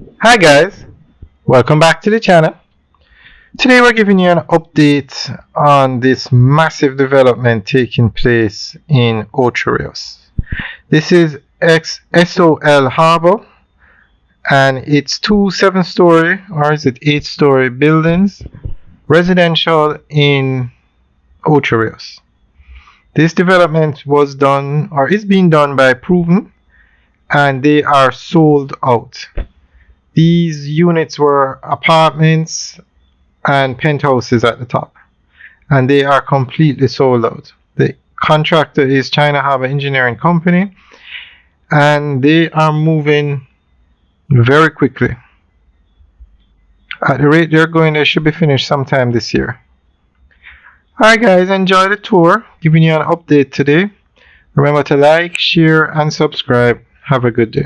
Hi guys, welcome back to the channel. Today we're giving you an update on this massive development taking place in Ocho Rios. This is SOL Harbour and it's two 7-story or is it 8-story buildings, residential in Ocho Rios. This development was done or is being done by Proven and they are sold out. These units were apartments and penthouses at the top, and they are completely sold out. The contractor is China Harbour Engineering Company, and they are moving very quickly. At the rate they're going, they should be finished sometime this year. Alright guys, enjoy the tour, giving you an update today. Remember to like, share and subscribe. Have a good day.